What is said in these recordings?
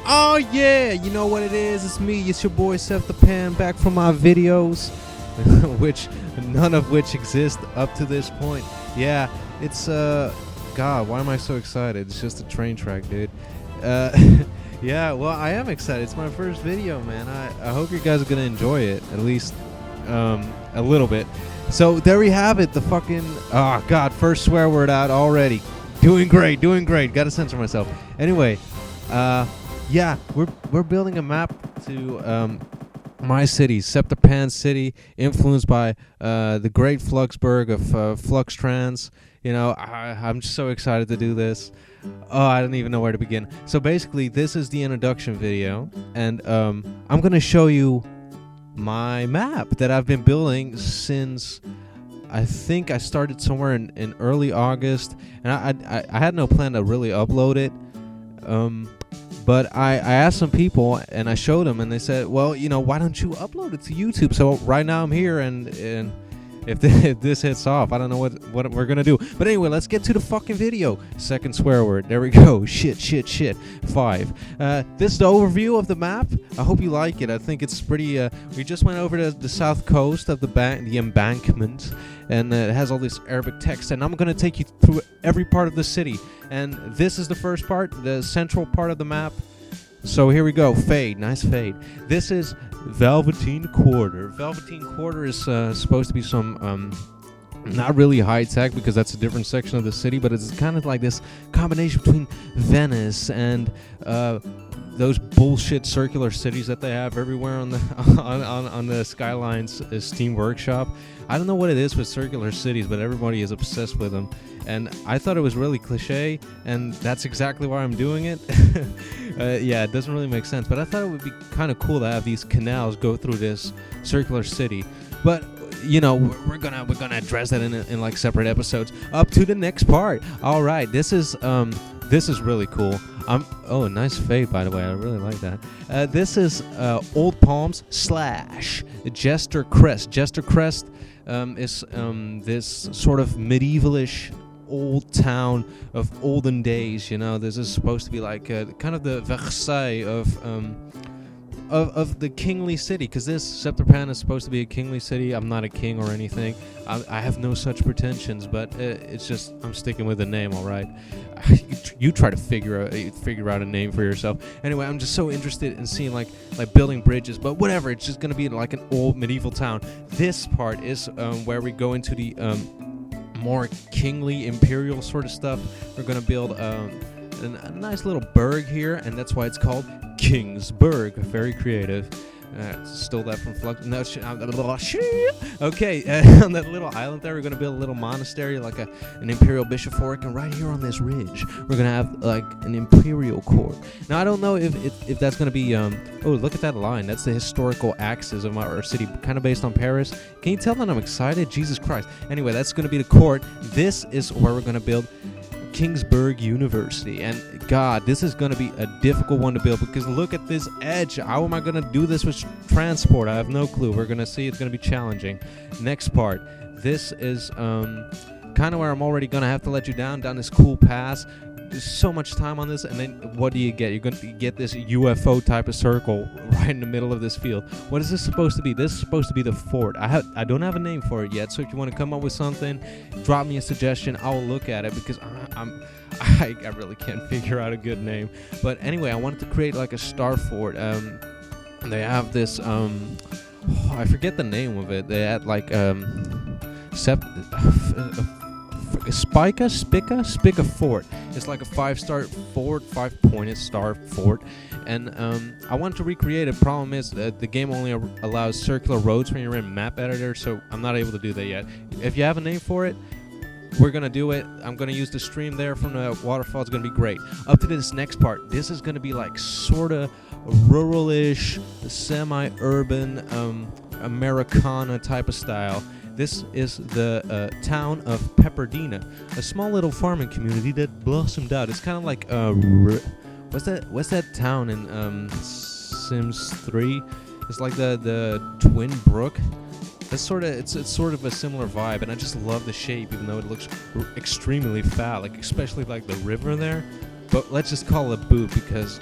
Oh yeah, you know what it is? It's me, it's your boy Scepterpan, back from my videos, which none of which exist up to this point. Yeah, it's God, why am I so excited? It's just a train track, dude. Yeah, well, I am excited. It's my first video, man. I hope you guys are gonna enjoy it, at least a little bit. So there we have it. The fucking God, first swear word out already. Doing great. Gotta censor myself. Anyway, yeah, we're building a map to my city, Scepterpan City, influenced by the great Fluxburg of Fluxtrance. You know, I'm just so excited to do this. Oh, I don't even know where to begin. So basically, this is the introduction video, and I'm gonna show you my map that I've been building since I think I started somewhere in early August, and I had no plan to really upload it. But I asked some people and I showed them, and they said, well, you know, why don't you upload it to YouTube? So right now I'm here, and if this hits off, I don't know what we're gonna do. But anyway, let's get to the fucking video. Second swear word. There we go. Shit. 5. This is the overview of the map. I hope you like it. I think it's pretty. We just went over to the south coast of the embankment, and it has all this Arabic text. And I'm gonna take you through every part of the city. And this is the first part, the central part of the map. So here we go. Fade. Nice fade. This is Velveteen Quarter. Velveteen Quarter is supposed to be some not really high tech, because that's a different section of the city, but it's kind of like this combination between Venice and those bullshit circular cities that they have everywhere on the on the Skylines Steam Workshop. I don't know what it is with circular cities, but everybody is obsessed with them, and I thought it was really cliche, and that's exactly why I'm doing it. Yeah, it doesn't really make sense, but I thought it would be kind of cool to have these canals go through this circular city. But you know, we're gonna address that in like separate episodes. Up to the next part. All right, this is really cool. Oh, nice fade, by the way. I really like that. This is Old Palms / Jester Crest. Jester Crest is this sort of medievalish old town of olden days. You know, this is supposed to be like kind of the Versailles of the kingly city, because this Scepterpan is supposed to be a kingly city. I'm not a king or anything. I have no such pretensions, but it's just I'm sticking with the name. All right, you try to figure out a name for yourself. Anyway, I'm just so interested in seeing like building bridges, but whatever. It's just gonna be like an old medieval town. This part is where we go into the more kingly imperial sort of stuff. We're gonna build a nice little burg here, and that's why it's called Kingsburg. Very creative. Stole that from Flux. No, okay, on that little island there, we're gonna build a little monastery, like an imperial bishopric, and right here on this ridge, we're gonna have like an imperial court. Now I don't know if that's gonna be. Oh, look at that line. That's the historical axis of our city, kind of based on Paris. Can you tell that I'm excited? Jesus Christ. Anyway, that's gonna be the court. This is where we're gonna build Kingsburg University, and God, this is going to be a difficult one to build, because look at this edge. How am I going to do this with transport? I have no clue. We're going to see. It's going to be challenging. Next part. This is kind of where I'm already going to have to let you down this cool pass. There's so much time on this, and then what do you get? You're going to get this UFO type of circle right in the middle of this field. What is this supposed to be? This is supposed to be the fort. I don't have a name for it yet, so if you want to come up with something, drop me a suggestion. I will look at it, because I really can't figure out a good name. But anyway, I wanted to create like a star fort. They have this I forget the name of it. They had like Spica Fort. It's like a 5-star fort, 5-pointed star fort, and I wanted to recreate it. Problem is the game only allows circular roads when you're in map editor, so I'm not able to do that yet. If you have a name for it, we're gonna do it. I'm gonna use the stream there from the waterfall. It's gonna be great. Up to this next part, this is gonna be like sorta rural-ish, semi-urban, Americana type of style. This is the town of Pepperdina, a small little farming community that blossomed out. It's kind of like what's that town in Sims 3? It's like the Twin Brook. It's sort of a similar vibe, and I just love the shape, even though it looks extremely phallic, especially like the river there. But let's just call it Boot, because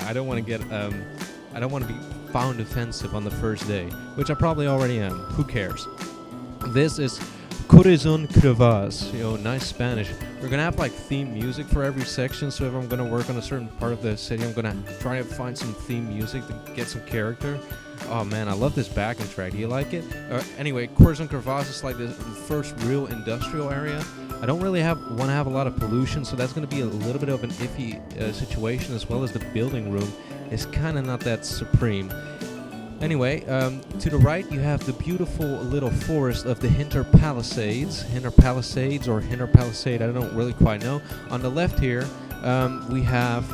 I don't want to get I don't want to be found offensive on the first day, which I probably already am. Who cares? This is Corazon Crevas, nice Spanish. We're gonna have like theme music for every section, so if I'm gonna work on a certain part of the city, I'm gonna try to find some theme music to get some character. Oh man, I love this backing track. Do you like it? Anyway, Corazon Crevas is like the first real industrial area. I don't really want to have a lot of pollution, so that's going to be a little bit of an iffy situation, as well as the building room is kind of not that supreme. Anyway, to the right you have the beautiful little forest of the Hinter Palisades. Hinter Palisades or Hinter Palisade, I don't really quite know. On the left here, we have,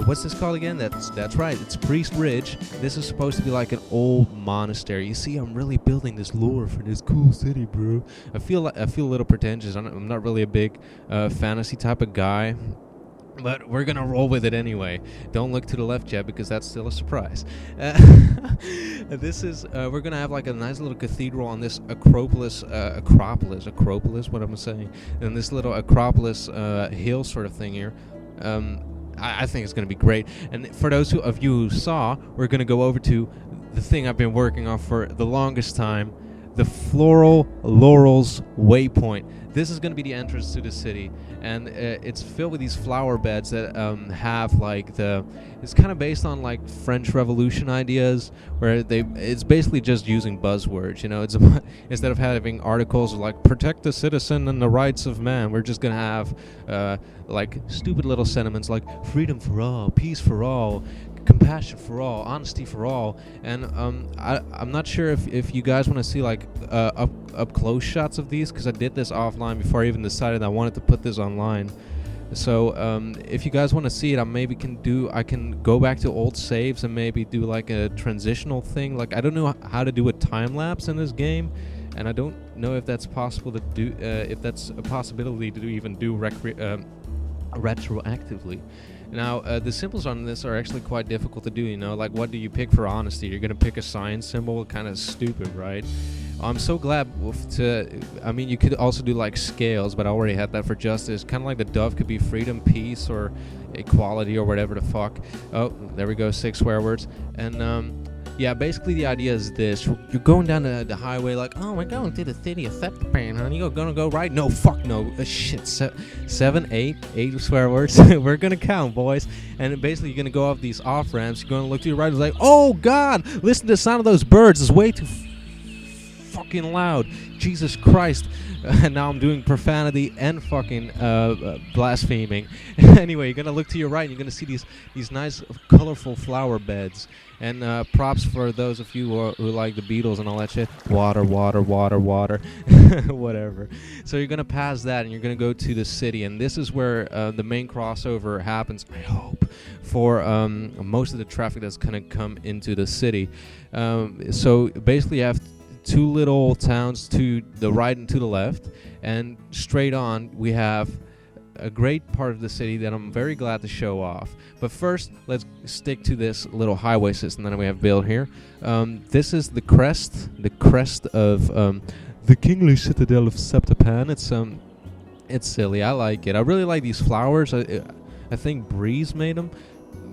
what's this called again? That's right, it's Priest Ridge. This is supposed to be like an old monastery. You see, I'm really building this lore for this cool city, bro. I feel a little pretentious. I'm not really a big fantasy type of guy. But we're going to roll with it anyway. Don't look to the left yet, because that's still a surprise. This is, we're going to have like a nice little cathedral on this Acropolis, what am I saying? And this little Acropolis hill sort of thing here. I think it's going to be great. And for those of you who saw, we're going to go over to the thing I've been working on for the longest time, the Floral Laurels Waypoint. This is going to be the entrance to the city, and it's filled with these flower beds that have like it's kind of based on like French Revolution ideas, where it's basically just using buzzwords. It's instead of having articles like protect the citizen and the rights of man, we're just gonna have like stupid little sentiments like freedom for all, peace for all, compassion for all, honesty for all. And I'm not sure if you guys want to see like up close shots of these, because I did this offline before I even decided I wanted to put this online. So if you guys want to see it, I can go back to old saves and maybe do like a transitional thing. Like, I don't know how to do a time lapse in this game, and I don't know if that's possible to do, if that's a possibility to even do retroactively. Now, the symbols on this are actually quite difficult to do, like what do you pick for honesty? You're going to pick a sign symbol, kind of stupid, right? I'm so glad you could also do like scales, but I already had that for justice. Kind of like the dove could be freedom, peace, or equality, or whatever the fuck. Oh, there we go, 6 swear words. And yeah, basically the idea is this. You're going down the highway like, oh, we're going to the city of Scepterpan, honey. You're going to go right? No, fuck no. Shit, 7, 8 swear words. We're going to count, boys. And basically you're going to go off these off-ramps. You're going to look to your right. It's like, oh, God, listen to the sound of those birds. It's way too fucking loud. Jesus Christ. And now I'm doing profanity and fucking blaspheming. Anyway, you're going to look to your right and you're going to see these nice, colorful flower beds. And props for those of you who like the Beatles and all that shit. Water, water, water, water. Whatever. So you're going to pass that and you're going to go to the city. And this is where the main crossover happens, I hope, for most of the traffic that's going to come into the city. So basically you have 2 little towns to the right and to the left. And straight on, we have a great part of the city that I'm very glad to show off. But first, let's stick to this little highway system that we have built here. This is the crest of the kingly citadel of Scepterpan. It's silly. I like it. I really like these flowers. I think Breeze made them.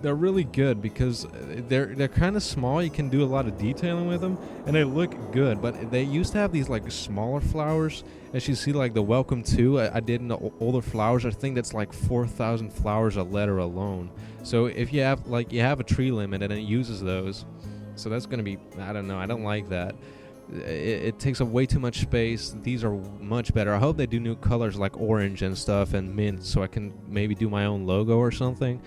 They're really good because they're kind of small. You can do a lot of detailing with them, and they look good. But they used to have these like smaller flowers, as you see, like the Welcome To. I did in the older flowers. I think that's like 4,000 flowers a letter alone. So if you have a tree limit and it uses those, so that's gonna be, I don't know. I don't like that. It takes up way too much space. These are much better. I hope they do new colors like orange and stuff and mint, so I can maybe do my own logo or something.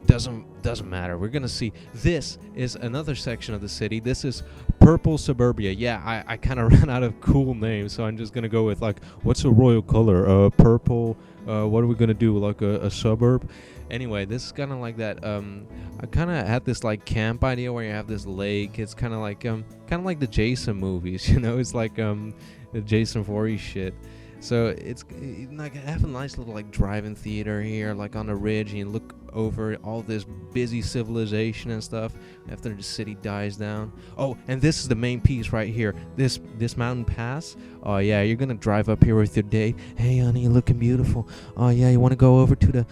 Doesn't matter. We're gonna see. This is another section of the city. This is Purple Suburbia. Yeah, I kind of ran out of cool names, so I'm just gonna go with like, what's a royal color? Purple. What are we gonna do? Like a suburb? Anyway, this is kind of like that. I kind of had this like camp idea where you have this lake. It's kind of like the Jason movies. It's like the Jason Voorhees shit. So it's like I have a nice little like drive-in theater here, like on the ridge, and you look over all this busy civilization and stuff after the city dies down. Oh, and this is the main piece right here. This mountain pass. Oh yeah, you're gonna drive up here with your date. Hey honey, you're looking beautiful. Oh yeah, you want to go over to the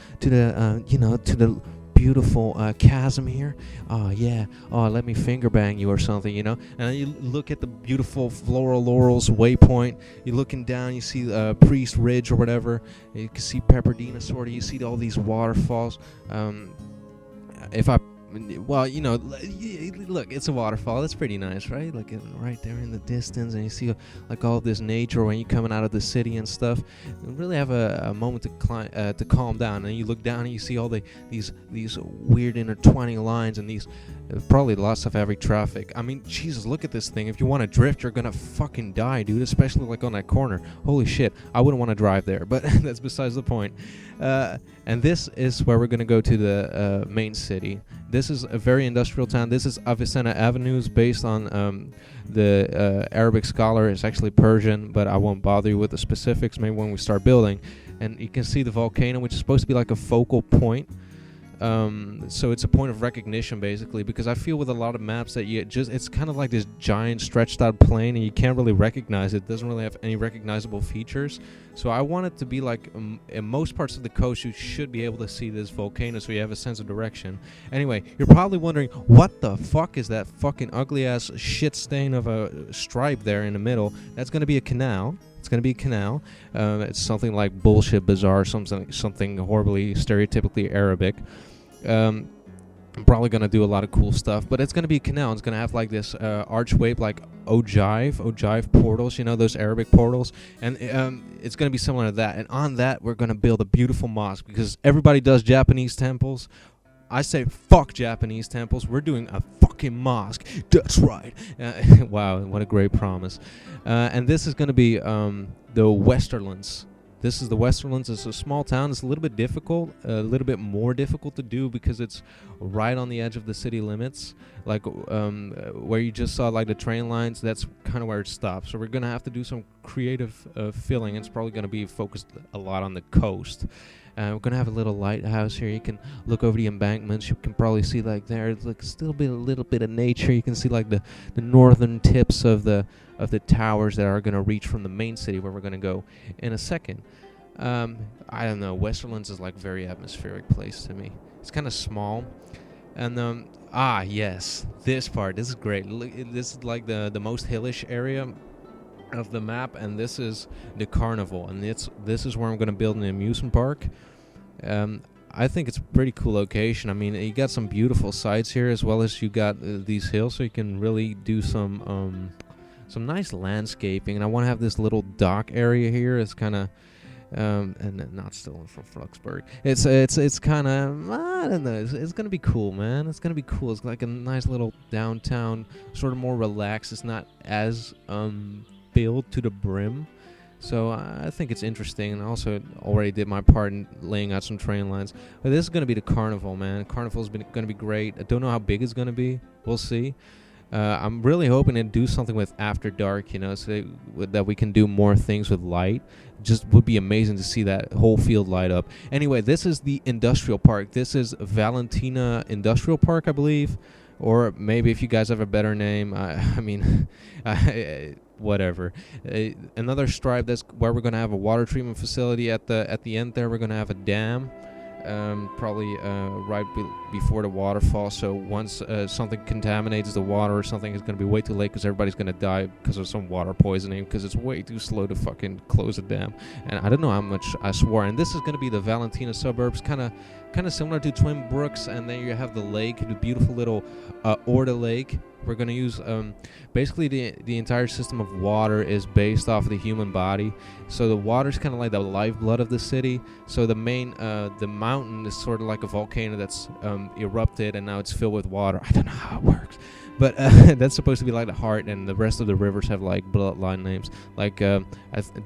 beautiful chasm here. Oh yeah, oh let me finger bang you or something, you know. And then you look at the beautiful floral laurels waypoint. You're looking down, you see Priest Ridge or whatever. You can see Pepperdina sort of. You see all these waterfalls. Well, you know, look, it's a waterfall. That's pretty nice, right? Like right there in the distance, and you see like all this nature when you're coming out of the city and stuff. You really have a moment to calm down, and you look down and you see all these weird intertwining lines and these probably lots of heavy traffic. I mean, Jesus, look at this thing. If you want to drift, you're gonna fucking die, dude. Especially like on that corner. Holy shit, I wouldn't want to drive there, but that's besides the point. And this is where we're gonna go to the main city. This is a very industrial town. This is Avicenna Avenues, based on the Arabic scholar. It's actually Persian, but I won't bother you with the specifics. Maybe when we start building. And you can see the volcano, which is supposed to be like a focal point. So it's a point of recognition, basically, because I feel with a lot of maps that it's kind of like this giant stretched out plane, and you can't really recognize it. It doesn't really have any recognizable features. So I want it to be like, in most parts of the coast, you should be able to see this volcano, so you have a sense of direction. Anyway, you're probably wondering, what the fuck is that fucking ugly ass shit stain of a stripe there in the middle? That's going to be a canal. It's going to be a canal. It's something like bullshit, bizarre, something horribly stereotypically Arabic. I'm probably going to do a lot of cool stuff, but it's going to be a canal. It's going to have like this archway, like ogive portals, you know, those Arabic portals. And it's going to be similar to that. And on that, we're going to build a beautiful mosque, because everybody does Japanese temples. I say fuck Japanese temples. We're doing a fucking mosque. That's right. Wow, what a great promise. And this is going to be the Westerlands. This is the Westerlands. It's a small town. It's a little bit difficult, a little bit more difficult to do, because it's right on the edge of the city limits. Like where you just saw like the train lines, that's kind of where it stops. So we're going to have to do some creative filling. It's probably going to be focused a lot on the coast. We're going to have a little lighthouse here. You can look over the embankments. You can probably see like there's like still a little bit of nature. You can see like the northern tips of the towers that are going to reach from the main city, where we're going to go in a second. I don't know. Westerlands is like very atmospheric place to me. It's kind of small. And yes, this part. This is great. This is like the most hillish area of the map, and this is the Carnival, and this is where I'm going to build an amusement park. I think it's a pretty cool location. I mean, you got some beautiful sights here, as well as you got these hills, so you can really do some nice landscaping. And I want to have this little dock area here. It's kind of and not stolen from Fluxtrance. It's kind of, I don't know. It's gonna be cool, man. It's gonna be cool. It's like a nice little downtown, sort of more relaxed. It's not as filled to the brim. So I think it's interesting, and I also already did my part in laying out some train lines. But this is going to be the Carnival, man. Carnival's going to be great. I don't know how big it's going to be. We'll see. I'm really hoping to do something with After Dark, you know, so that we can do more things with light. Just would be amazing to see that whole field light up. Anyway, this is the industrial park. This is Valentina Industrial Park, I believe. Or maybe if you guys have a better name, I mean, whatever. Another stripe, that's where we're going to have a water treatment facility at the end there. We're going to have a dam, probably right before the waterfall. So once something contaminates the water or something, it's going to be way too late, because everybody's going to die because of some water poisoning, because it's way too slow to fucking close a dam. And I don't know how much I swore. And this is going to be the Valentina suburbs, kind of similar to Twin Brooks. And then you have the lake, the beautiful little Orta Lake. We're going to use basically the entire system of water is based off of the human body. So the water is kind of like the lifeblood of the city. So the mountain is sort of like a volcano that's erupted, and now it's filled with water. I don't know how it works, but that's supposed to be like the heart, and the rest of the rivers have like bloodline names. Like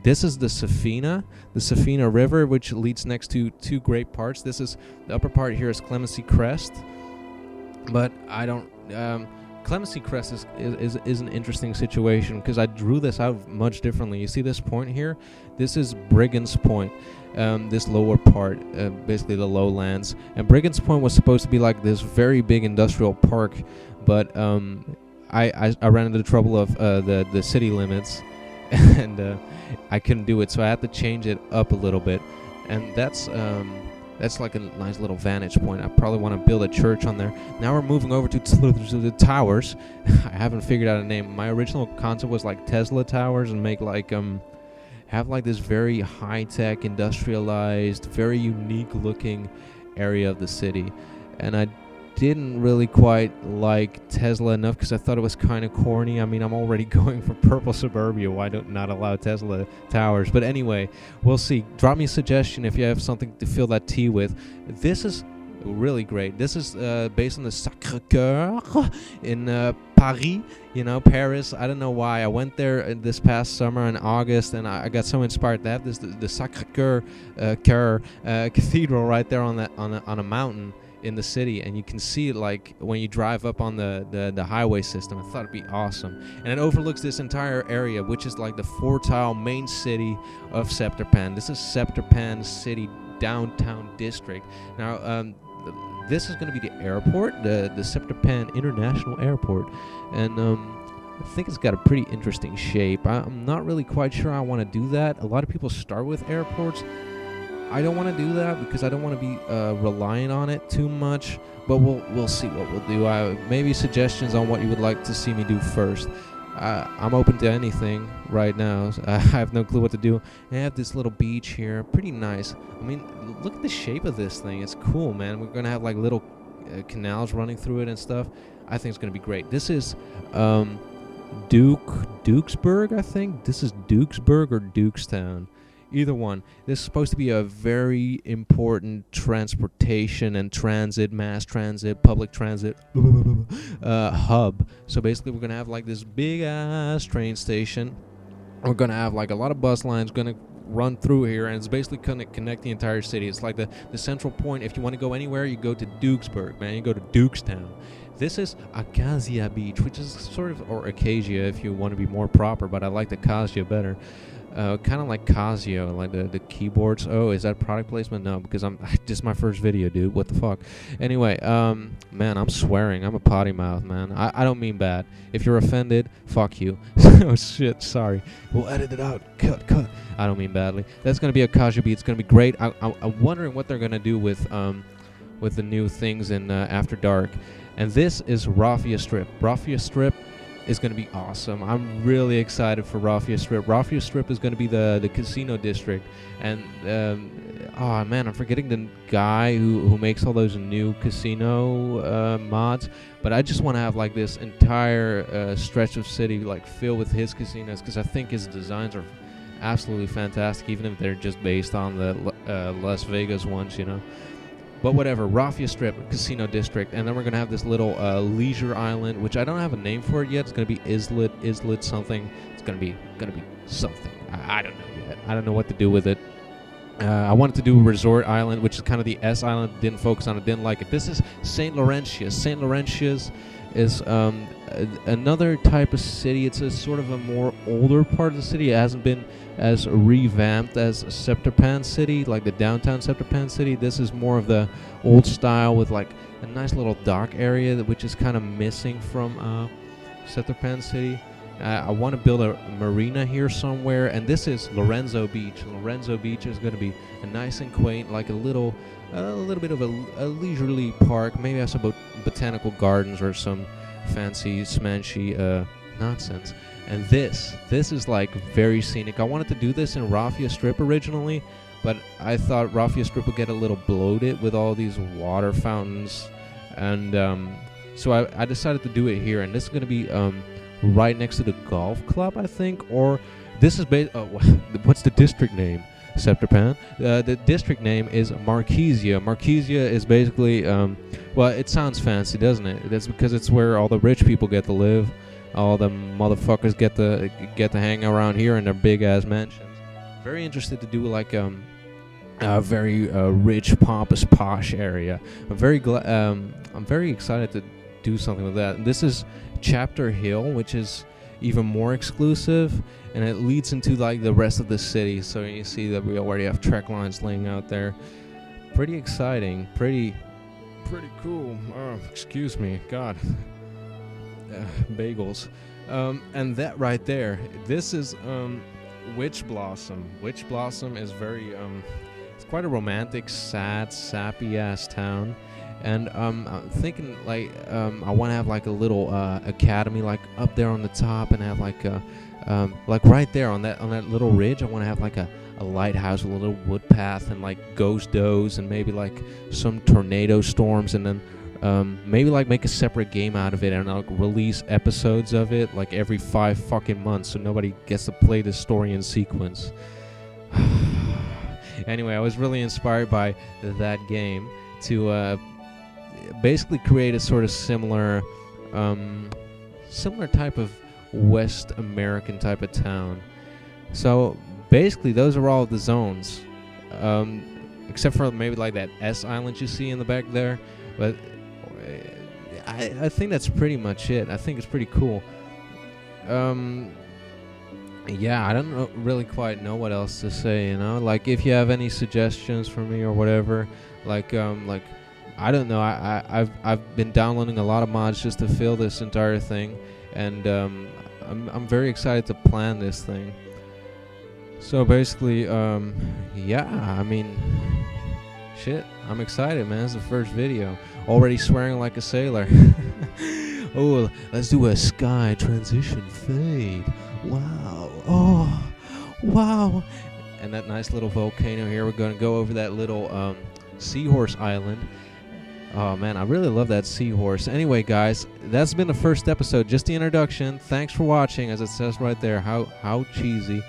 this is the Safina River, which leads next to two great parts. This is the upper part here is Clemency Crest, but I don't. Clemency Crest is an interesting situation, because I drew this out much differently. You see this point here? This is Brigand's Point, this lower part, basically the lowlands. And Brigand's Point was supposed to be like this very big industrial park, but I ran into the trouble of the city limits, and I couldn't do it, so I had to change it up a little bit. And that's That's like a nice little vantage point. I probably want to build a church on there. Now we're moving over to the towers. I haven't figured out a name. My original concept was like Tesla towers, and make like have like this very high-tech, industrialized, very unique looking area of the city. And I didn't really quite like Tesla enough because I thought it was kind of corny. I mean, I'm already going for purple suburbia. Why don't not allow Tesla towers? But anyway, we'll see. Drop me a suggestion if you have something to fill that tea with. This is really great. This is based on the Sacré-Cœur in Paris, Paris. I don't know why. I went there this past summer in August, and I got so inspired. They have the Sacré-Cœur cathedral right there on a mountain in the city, and you can see it like when you drive up on the highway system. I thought it'd be awesome, and it overlooks this entire area, which is like the 4-tile main city of Scepterpan. This is Scepterpan City downtown district. Now this is going to be the airport, the Scepterpan International Airport, and I think it's got a pretty interesting shape. I'm not really quite sure I want to do that. A lot of people start with airports. I don't want to do that because I don't want to be relying on it too much, but we'll see what we'll do. Maybe suggestions on what you would like to see me do first. I'm open to anything right now. I have no clue what to do. I have this little beach here, pretty nice. I mean, look at the shape of this thing. It's cool, man. We're gonna have like little canals running through it and stuff. I think it's gonna be great. This is Dukesburg, I think. This is Dukesburg or Dukestown. Either one. This is supposed to be a very important transportation and mass transit, public transit hub. So basically we're going to have like this big ass train station. We're going to have like a lot of bus lines going to run through here, and it's basically going to connect the entire city. It's like the central point. If you want to go anywhere, you go to Dukesburg, man. You go to Dukestown. This is Acacia Beach, which is sort of, or Acacia if you want to be more proper, but I like the Acacia better. Kind of like Casio, like the keyboards. Oh, is that product placement? No, because this is my first video, dude. What the fuck? Anyway, man, I'm swearing. I'm a potty mouth, man. I don't mean bad. If you're offended, fuck you. Oh shit, sorry. We'll edit it out. Cut. I don't mean badly. That's gonna be a Casio beat. It's gonna be great. I'm wondering what they're gonna do with the new things in After Dark. And this is Raffia Strip. Raffia Strip is going to be awesome. I'm really excited for Raffia Strip. Raffia Strip is going to be the casino district, and oh man, I'm forgetting the guy who makes all those new casino mods. But I just want to have like this entire stretch of city like filled with his casinos, because I think his designs are absolutely fantastic, even if they're just based on the Las Vegas ones, But whatever, Raffia Strip, Casino District, and then we're going to have this little leisure island, which I don't have a name for it yet. It's going to be Islet something. It's going to be something. I don't know yet. I don't know what to do with it. I wanted to do Resort Island, which is kind of the S Island. Didn't focus on it, didn't like it. This is St. Laurentius. St. Laurentius is another type of city. It's a sort of a more older part of the city. It hasn't been as revamped as Scepterpan City, like the downtown Scepterpan City. This is more of the old style with like a nice little dock area, which is kind of missing from Scepterpan City. I want to build a marina here somewhere, and this is Lorenzo Beach. Lorenzo Beach is going to be a nice and quaint, like a little bit of a leisurely park. Maybe have some botanical gardens or some fancy smanchy nonsense. And this is like very scenic. I wanted to do this in Raffia Strip originally, but I thought Raffia Strip would get a little bloated with all these water fountains, and so I decided to do it here. And this is going to be right next to the golf club, I think, or this is what's the district name? Scepterpan. The district name is Marquesia. Marquesia is basically, well, it sounds fancy, doesn't it? That's because it's where all the rich people get to live. All the motherfuckers get to hang around here in their big ass mansions. Very interested to do like a very rich, pompous, posh area. I'm very excited to do something with that. This is Chapter Hill, which is even more exclusive, and it leads into like the rest of the city. So you see that we already have trek lines laying out there. Pretty exciting. Pretty cool. Oh, excuse me, God. Bagels. And that right there, this is Witch Blossom. Witch Blossom is very it's quite a romantic, sad, sappy ass town. And I'm thinking like I want to have like a little academy like up there on the top, and have like right there on that little ridge. I want to have like a lighthouse, a little wood path, and like ghost does, and maybe like some tornado storms, and then maybe like make a separate game out of it, and I'll release episodes of it like every 5 fucking months, so nobody gets to play the story in sequence. Anyway, I was really inspired by that game to basically create a sort of similar type of West American type of town. So basically those are all the zones, except for maybe like that S island you see in the back there, but I think that's pretty much it. I think it's pretty cool. Yeah, I don't really quite know what else to say, you know. Like, if you have any suggestions for me or whatever, like I don't know. I've been downloading a lot of mods just to fill this entire thing, and I'm very excited to plan this thing. So basically, yeah, I mean, shit, I'm excited, man. It's the first video. Already swearing like a sailor. Oh, let's do a sky transition fade. Wow. Oh, wow. And that nice little volcano here. We're going to go over that little seahorse island. Oh, man, I really love that seahorse. Anyway, guys, that's been the first episode. Just the introduction. Thanks for watching, as it says right there. How cheesy.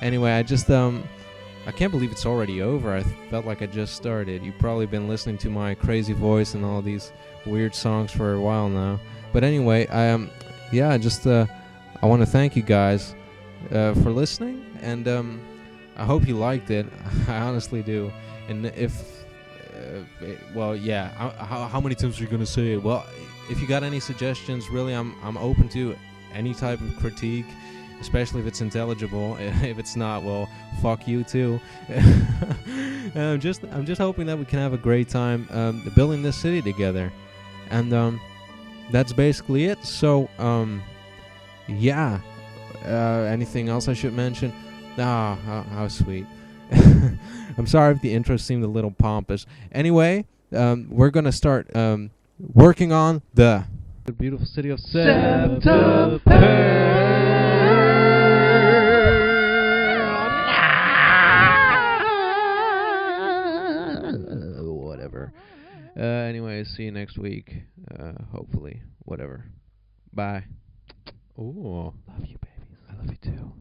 Anyway, I can't believe it's already over. I felt like I just started. You've probably been listening to my crazy voice and all these weird songs for a while now. But anyway, I want to thank you guys for listening, and I hope you liked it. I honestly do. And well, yeah. How many times are you gonna say it? Well, if you got any suggestions, really, I'm open to any type of critique, especially if it's intelligible. If it's not, well, fuck you too. I'm just hoping that we can have a great time building this city together, and that's basically it. So yeah. Anything else I should mention? How sweet. I'm sorry if the intro seemed a little pompous. Anyway, we're gonna start working on the beautiful city of Scepterpan. Whatever. Anyway, see you next week. Hopefully. Whatever. Bye. Oh, love you, babies. I love you too.